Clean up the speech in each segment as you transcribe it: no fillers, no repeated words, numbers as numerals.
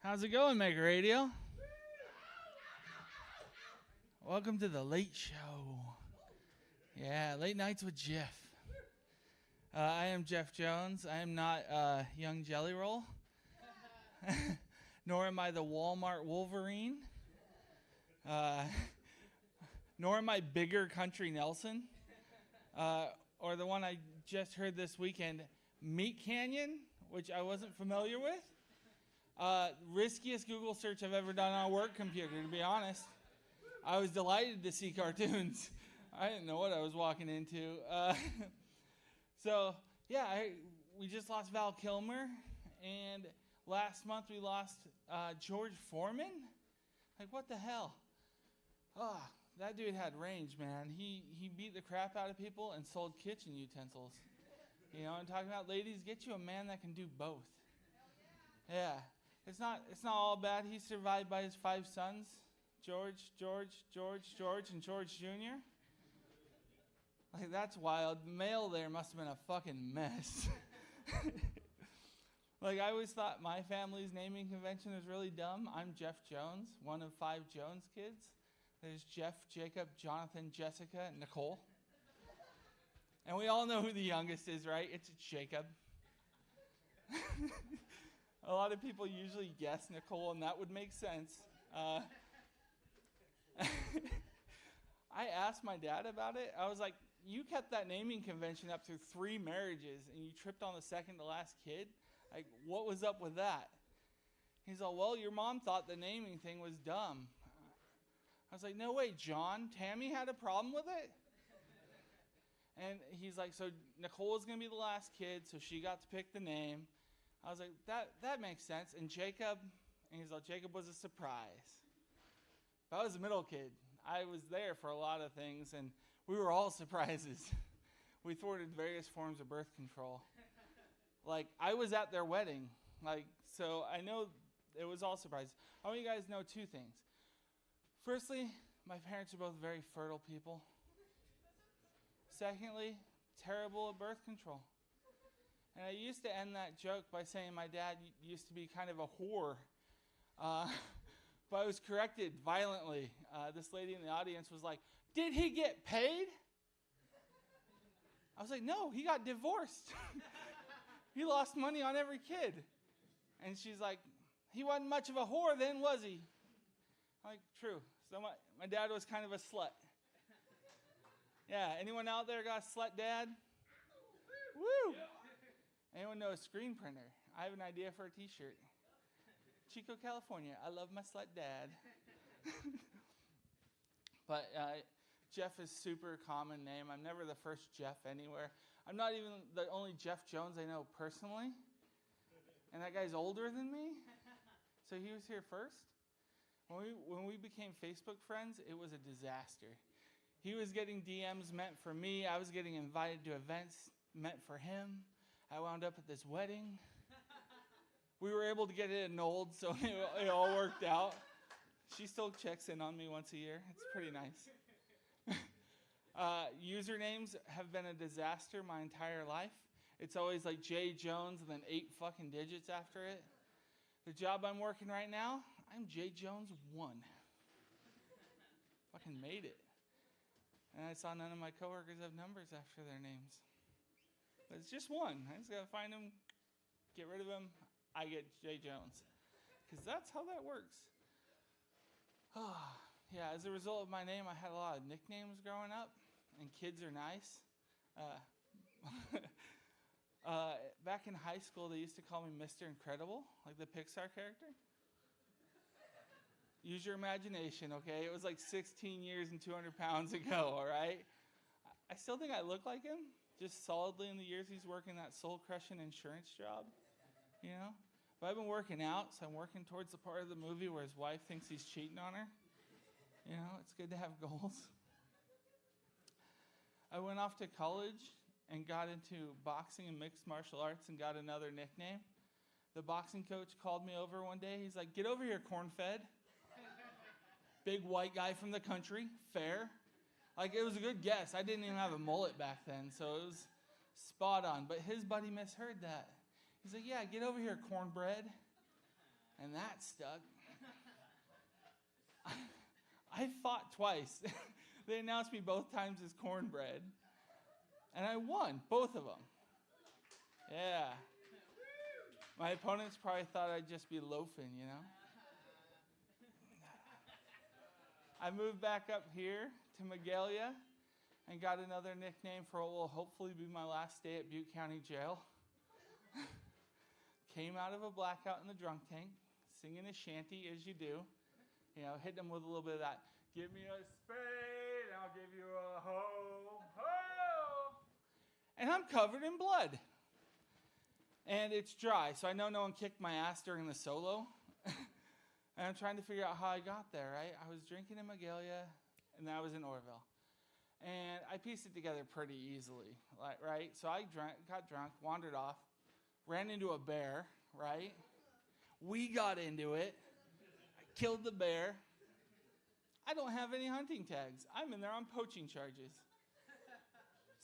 How's it going, Mega Radio? Welcome to the Late Show. Yeah, Late Nights with Jeff. I am Jeff Jones. I am not Young Jelly Roll, nor am I the Walmart Wolverine, nor am I Bigger Country Nelson, or the one I just heard this weekend, Meat Canyon, which I wasn't familiar with. Riskiest Google search I've ever done on a work computer, to be honest. I was delighted to see cartoons. I didn't know what I was walking into. We just lost Val Kilmer, and last month we lost George Foreman. Like, what the hell? Oh, that dude had range, man. He beat the crap out of people and sold kitchen utensils. You know, I'm talking about, ladies, get you a man that can do both. Yeah. It's not all bad. He's survived by his 5 sons, George, and George Jr. Like, that's wild. The mail there must have been a fucking mess. Like, I always thought my family's naming convention was really dumb. I'm Jeff Jones, one of 5 Jones kids. There's Jeff, Jacob, Jonathan, Jessica, and Nicole. And we all know who the youngest is, right? It's Jacob. A lot of people usually guess Nicole, and that would make sense. I asked my dad about it. I was like, you kept that naming convention up through 3 marriages, and you tripped on the second to last kid? Like, what was up with that? He's like, well, your mom thought the naming thing was dumb. I was like, no way, John. Tammy had a problem with it? And he's like, so Nicole was going to be the last kid, so she got to pick the name. I was like, that makes sense. And Jacob, and he's like, Jacob was a surprise. But I was the middle kid. I was there for a lot of things, and we were all surprises. We thwarted various forms of birth control. Like, I was at their wedding. Like, so I know it was all surprises. I want you guys to know 2 things. Firstly, my parents are both very fertile people. Secondly, terrible at birth control. And I used to end that joke by saying my dad used to be kind of a whore. But I was corrected violently. This lady in the audience was like, did he get paid? I was like, no, he got divorced. He lost money on every kid. And she's like, he wasn't much of a whore then, was he? I'm like, true. So my dad was kind of a slut. Yeah, anyone out there got a slut dad? Woo! Anyone know a screen printer? I have an idea for a t-shirt. Chico, California. I love my slut dad. But Jeff is super common name. I'm never the first Jeff anywhere. I'm not even the only Jeff Jones I know personally. And that guy's older than me. So he was here first. When we became Facebook friends, it was a disaster. He was getting DMs meant for me. I was getting invited to events meant for him. I wound up at this wedding. We were able to get it annulled, so it all worked out. She still checks in on me once a year. It's pretty nice. Usernames have been a disaster my entire life. It's always like J Jones and then 8 fucking digits after it. The job I'm working right now, I'm J Jones 1. Fucking made it. And I saw none of my coworkers have numbers after their names. But it's just one. I just got to find them, get rid of them. I get J Jones. Because that's how that works. Yeah, as a result of my name, I had a lot of nicknames growing up. And kids are nice. Back in high school, they used to call me Mr. Incredible, like the Pixar character. Use your imagination, okay? It was like 16 years and 200 pounds ago, all right? I still think I look like him, just solidly in the years he's working that soul-crushing insurance job, you know? But I've been working out, so I'm working towards the part of the movie where his wife thinks he's cheating on her. You know, it's good to have goals. I went off to college and got into boxing and mixed martial arts and got another nickname. The boxing coach called me over one day. He's like, get over here, corn-fed. Big white guy from the country, fair. Like, it was a good guess. I didn't even have a mullet back then, so it was spot on. But his buddy misheard that. He's like, yeah, get over here, cornbread. And that stuck. I fought twice. They announced me both times as cornbread. And I won both of them. Yeah. My opponents probably thought I'd just be loafing, you know. I moved back up here to Magalia and got another nickname for what will hopefully be my last day at Butte County Jail. Came out of a blackout in the drunk tank, singing a shanty as you do. You know, hitting them with a little bit of that. Give me a spade, I'll give you a hoe, ho! And I'm covered in blood. And it's dry, so I know no one kicked my ass during the solo. And I'm trying to figure out how I got there, right? I was drinking in Magalia, and then I was in Orville. And I pieced it together pretty easily, right? So I got drunk, wandered off, ran into a bear, right? We got into it. I killed the bear. I don't have any hunting tags. I'm in there on poaching charges.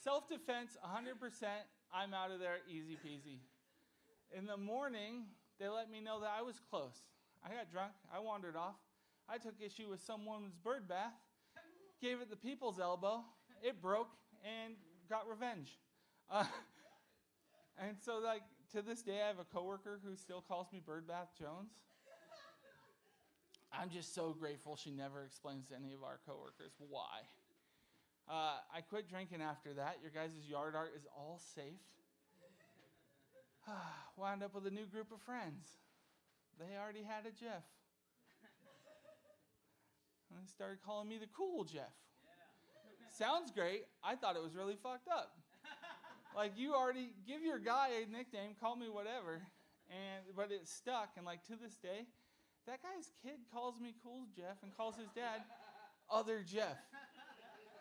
Self-defense, 100%. I'm out of there, easy peasy. In the morning, they let me know that I was close. I got drunk. I wandered off. I took issue with someone's bird bath, gave it the people's elbow. It broke and got revenge. And so, like, to this day, I have a coworker who still calls me Bird Bath Jones. I'm just so grateful she never explains to any of our coworkers why. I quit drinking after that. Your guys' yard art is all safe. Wound up with a new group of friends. They already had a Jeff. And they started calling me the cool Jeff. Sounds great. I thought it was really fucked up. Like, you already give your guy a nickname, call me whatever, but it stuck. And like to this day, that guy's kid calls me Cool Jeff and calls his dad Other Jeff.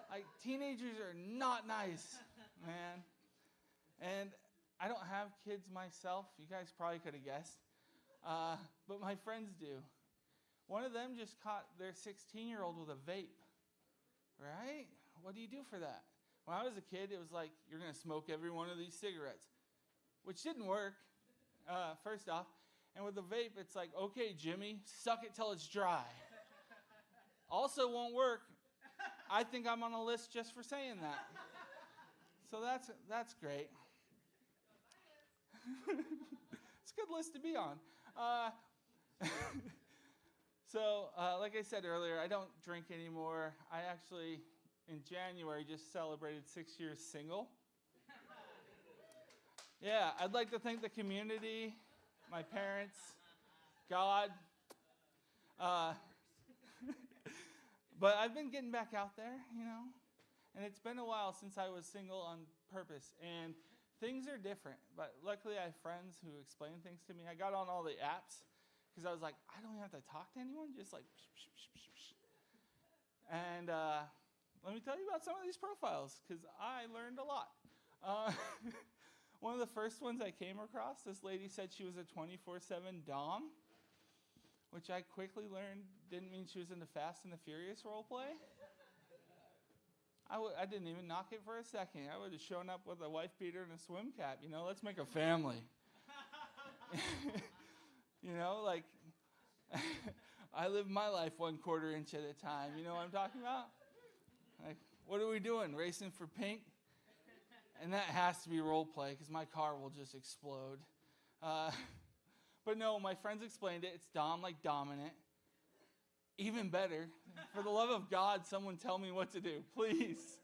Like, teenagers are not nice, man. And I don't have kids myself. You guys probably could have guessed. But my friends do. One of them just caught their 16-year-old with a vape. Right? What do you do for that? When I was a kid, it was like, you're going to smoke every one of these cigarettes, which didn't work, first off. And with the vape, it's like, okay, Jimmy, suck it till it's dry. Also won't work. I think I'm on a list just for saying that. So that's great. It's a good list to be on. So, like I said earlier, I don't drink anymore. I actually, in January, just celebrated 6 years single. Yeah, I'd like to thank the community, my parents, God. But I've been getting back out there, you know. And it's been a while since I was single on purpose. And things are different. But luckily, I have friends who explain things to me. I got on all the apps because I was like, I don't have to talk to anyone. Just like, psh, psh, psh, psh, psh. And let me tell you about some of these profiles because I learned a lot. One of the first ones I came across, this lady said she was a 24/7 dom, which I quickly learned didn't mean she was into Fast and the Furious role play. I didn't even knock it for a second. I would have shown up with a wife beater and a swim cap. You know, let's make a family. You know, like, I live my life 1/4 inch at a time. You know what I'm talking about? Like, what are we doing? Racing for pink? And that has to be role play because my car will just explode. But no, my friends explained it. It's dom, like dominant. Even better. For the love of God, someone tell me what to do, please.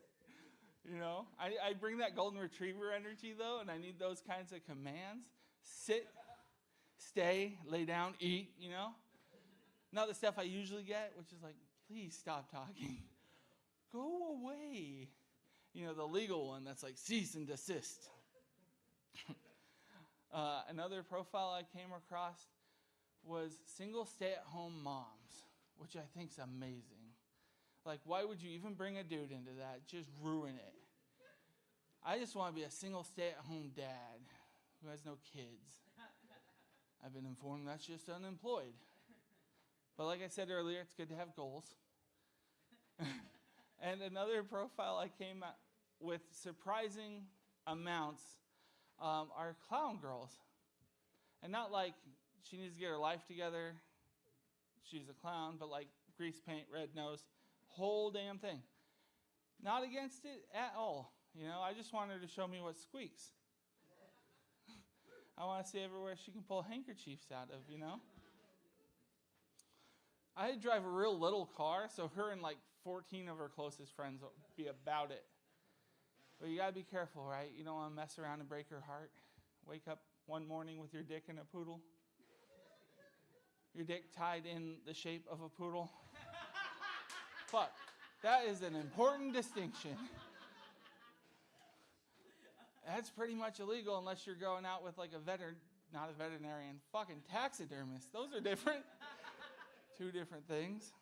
You know, I bring that golden retriever energy, though, and I need those kinds of commands. Sit, stay, lay down, eat, you know. Not the stuff I usually get, which is like, please stop talking. Go away. You know, the legal one that's like cease and desist. Another profile I came across was single stay-at-home moms, which I think is amazing. Like, why would you even bring a dude into that? Just ruin it. I just want to be a single stay-at-home dad who has no kids. I've been informed that's just unemployed. But like I said earlier, it's good to have goals. And another profile I came with surprising amounts are clown girls. And not like she needs to get her life together. She's a clown, but like grease paint, red nose, whole damn thing. Not against it at all. I just want her to show me what squeaks. I want to see everywhere she can pull handkerchiefs out of, I drive a real little car, so her and like 14 of her closest friends will be about it. But you got to be careful, right? You don't want to mess around and break her heart. Wake up one morning with your dick in a poodle. Your dick tied in the shape of a poodle. Fuck. That is an important distinction. That's pretty much illegal unless you're going out with like not a veterinarian, fucking taxidermist. Those are different. Two different things.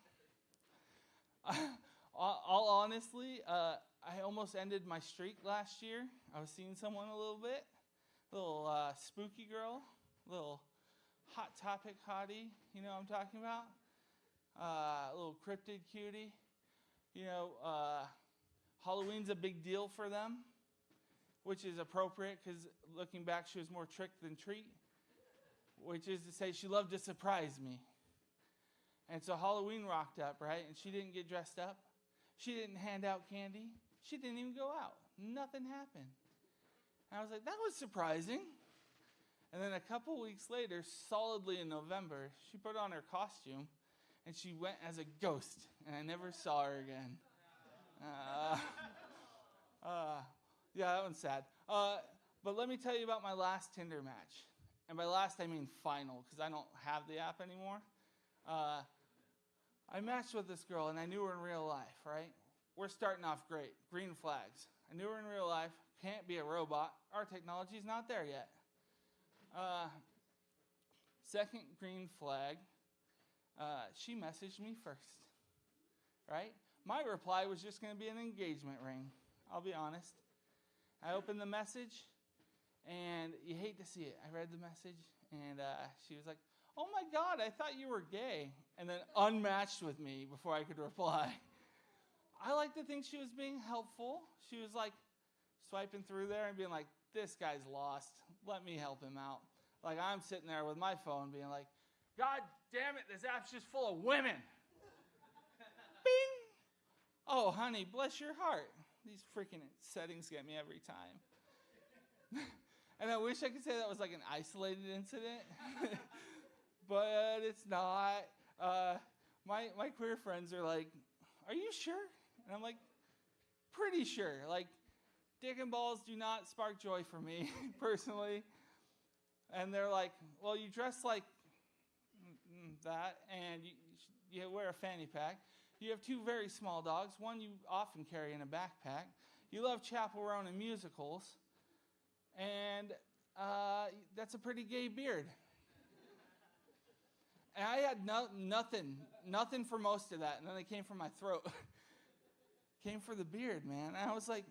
All honestly, I almost ended my streak last year. I was seeing someone a little bit. Little spooky girl. Little hot topic hottie. You know what I'm talking about? A little cryptid cutie. Halloween's a big deal for them, which is appropriate because looking back, she was more trick than treat, which is to say she loved to surprise me. And so Halloween rocked up, right? And she didn't get dressed up. She didn't hand out candy. She didn't even go out. Nothing happened. And I was like, that was surprising. And then a couple weeks later, solidly in November, she put on her costume and she went as a ghost. And I never saw her again. Yeah, that one's sad. But let me tell you about my last Tinder match. And by last, I mean final, because I don't have the app anymore. I matched with this girl, and I knew her in real life, right? We're starting off great. Green flags. I knew her in real life. Can't be a robot. Our technology's not there yet. Second green flag, she messaged me first, right? My reply was just going to be an engagement ring. I'll be honest. I opened the message, and you hate to see it. I read the message, and she was like, oh my God, I thought you were gay. And then unmatched with me before I could reply. I like to think she was being helpful. She was like swiping through there and being like, this guy's lost. Let me help him out. Like I'm sitting there with my phone being like, God damn it, this app's just full of women. Bing. Oh, honey, bless your heart. These freaking settings get me every time. And I wish I could say that was like an isolated incident. But it's not. My queer friends are like, are you sure? And I'm like, pretty sure. Like, dick and balls do not spark joy for me, personally. And they're like, well, you dress like that, and you wear a fanny pack. You have two very small dogs. One you often carry in a backpack. You love Chappell Roan and musicals. And that's a pretty gay beard. And I had nothing for most of that. And then it came from my throat. Came for the beard, man. And I was like,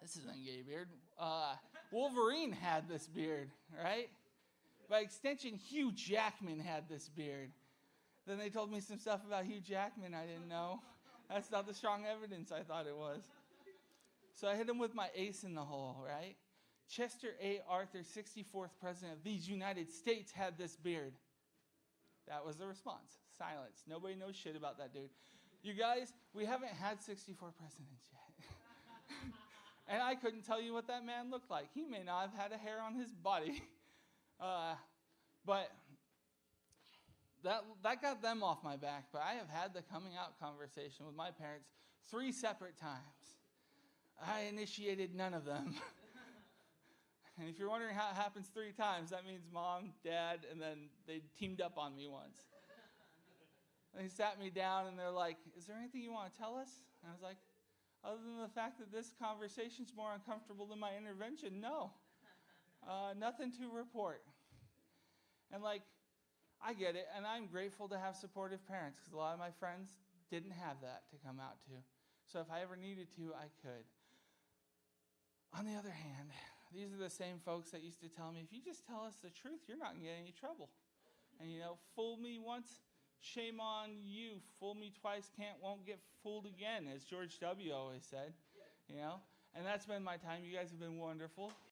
this isn't a gay beard. Wolverine had this beard, right? By extension, Hugh Jackman had this beard. Then they told me some stuff about Hugh Jackman I didn't know. That's not the strong evidence I thought it was. So I hit him with my ace in the hole, right? Chester A. Arthur, 64th President of these United States, had this beard. That was the response. Silence. Nobody knows shit about that dude. You guys, we haven't had 64 presidents yet. And I couldn't tell you what that man looked like. He may not have had a hair on his body. But that got them off my back. But I have had the coming out conversation with my parents 3 separate times. I initiated none of them. And if you're wondering how it happens 3 times, that means mom, dad, and then they teamed up on me once. And they sat me down and they're like, is there anything you want to tell us? And I was like, other than the fact that this conversation's more uncomfortable than my intervention, no. Nothing to report. And like, I get it, and I'm grateful to have supportive parents because a lot of my friends didn't have that to come out to. So if I ever needed to, I could. On the other hand, these are the same folks that used to tell me, if you just tell us the truth, you're not going to get any trouble. And fool me once, shame on you. Fool me twice, won't get fooled again, as George W. always said. And that's been my time. You guys have been wonderful.